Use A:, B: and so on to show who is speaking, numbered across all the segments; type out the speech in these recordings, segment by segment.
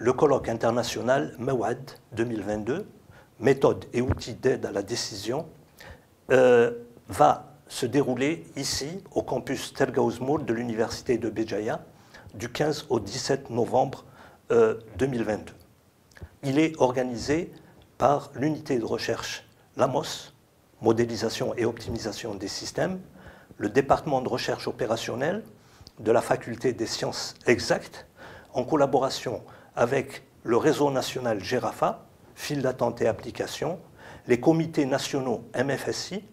A: le colloque international MEWAD 2022, méthode et outils d'aide à la décision, va se dérouler ici, au campus Tergaouzmour de l'Université de Béjaïa, du 15 au 17 novembre 2022. Il est organisé par l'unité de recherche LAMOS, modélisation et optimisation des systèmes, le département de recherche opérationnelle de la faculté des sciences exactes, en collaboration avec le réseau national GERAFA, file d'attente et application, les comités nationaux MFSI,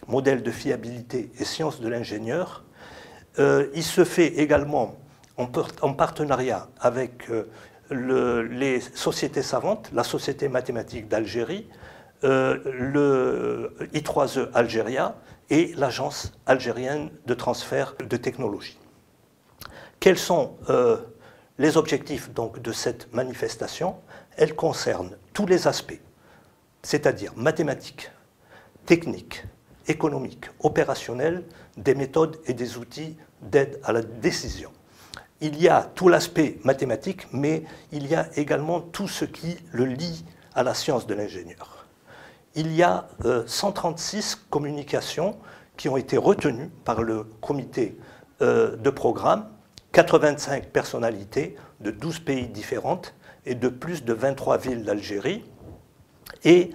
A: modèle de fiabilité et sciences de l'ingénieur. Il se fait également en partenariat avec les sociétés savantes, la Société mathématique d'Algérie, le I3E Algéria et l'Agence algérienne de transfert de technologie. Quels sont les objectifs donc, de cette manifestation? Elle concerne tous les aspects, c'est-à-dire mathématiques, techniques, économiques, opérationnels, des méthodes et des outils d'aide à la décision. Il y a tout l'aspect mathématique, mais il y a également tout ce qui le lie à la science de l'ingénieur. Il y a 136 communications qui ont été retenues par le comité de programme, 85 personnalités de 12 pays différents et de plus de 23 villes d'Algérie, et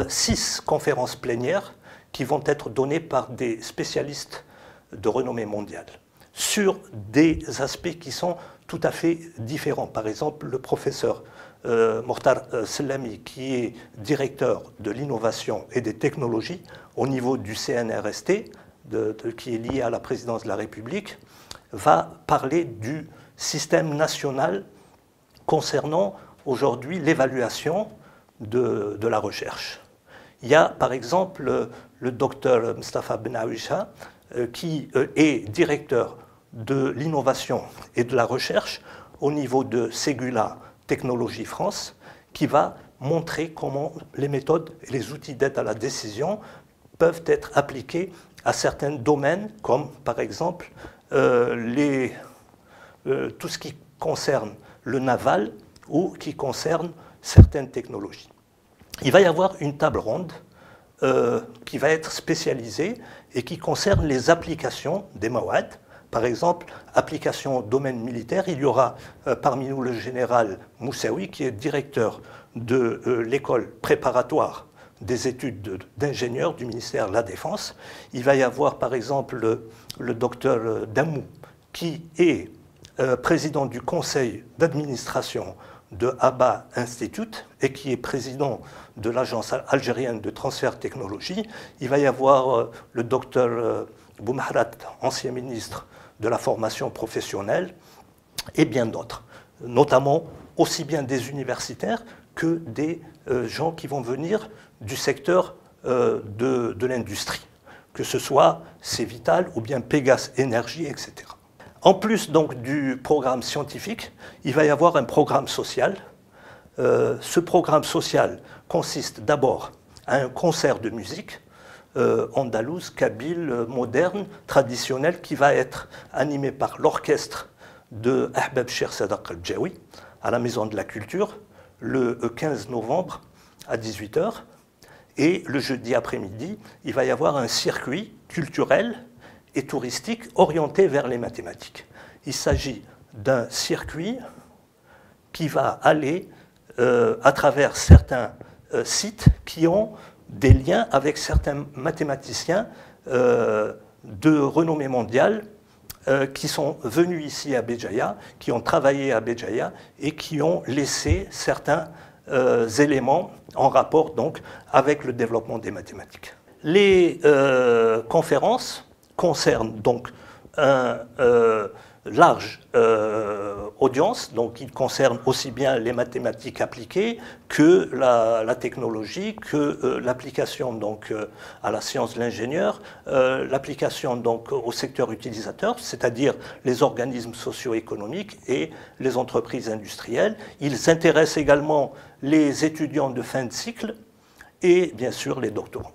A: 6 conférences plénières qui vont être données par des spécialistes de renommée mondiale sur des aspects qui sont tout à fait différents. Par exemple, le professeur Mokhtar Sellami, qui est directeur de l'innovation et des technologies au niveau du CNRST, qui est lié à la présidence de la République, va parler du système national concernant aujourd'hui l'évaluation de la recherche. Il y a par exemple le docteur Mustafa Benaouisha, qui est directeur de l'innovation et de la recherche au niveau de Ségula Technologie France, qui va montrer comment les méthodes et les outils d'aide à la décision peuvent être appliqués à certains domaines, comme par exemple tout ce qui concerne le naval ou qui concerne certaines technologies. Il va y avoir une table ronde qui va être spécialisée et qui concerne les applications des MEWAD. Par exemple, application au domaine militaire, il y aura parmi nous le général Moussaoui, qui est directeur de l'école préparatoire des études d'ingénieurs du ministère de la Défense. Il va y avoir par exemple le docteur Damou, qui est président du conseil d'administration de ABA Institute et qui est président de l'Agence algérienne de transfert technologie. Il va y avoir le docteur Boumahrat, ancien ministre de la formation professionnelle, et bien d'autres, notamment aussi bien des universitaires que des gens qui vont venir du secteur de l'industrie, que ce soit Cévital ou bien Pégase Énergie, etc. En plus donc du programme scientifique, il va y avoir un programme social. Ce programme social consiste d'abord à un concert de musique andalouse, kabyle, moderne, traditionnel, qui va être animé par l'orchestre de Ahbab Cheikh Sadaq Al-Djaoui à la Maison de la Culture le 15 novembre à 18 h. Et le jeudi après-midi, il va y avoir un circuit culturel et touristique orienté vers les mathématiques. Il s'agit d'un circuit qui va aller à travers certains sites qui ont des liens avec certains mathématiciens de renommée mondiale qui sont venus ici à Béjaïa, qui ont travaillé à Béjaïa et qui ont laissé certains éléments en rapport donc avec le développement des mathématiques. Les conférences concernent donc un large audience, donc il concerne aussi bien les mathématiques appliquées que la technologie, que l'application donc à la science de l'ingénieur, l'application donc au secteur utilisateur, c'est-à-dire les organismes socio-économiques et les entreprises industrielles. Ils intéressent également les étudiants de fin de cycle et bien sûr les doctorants.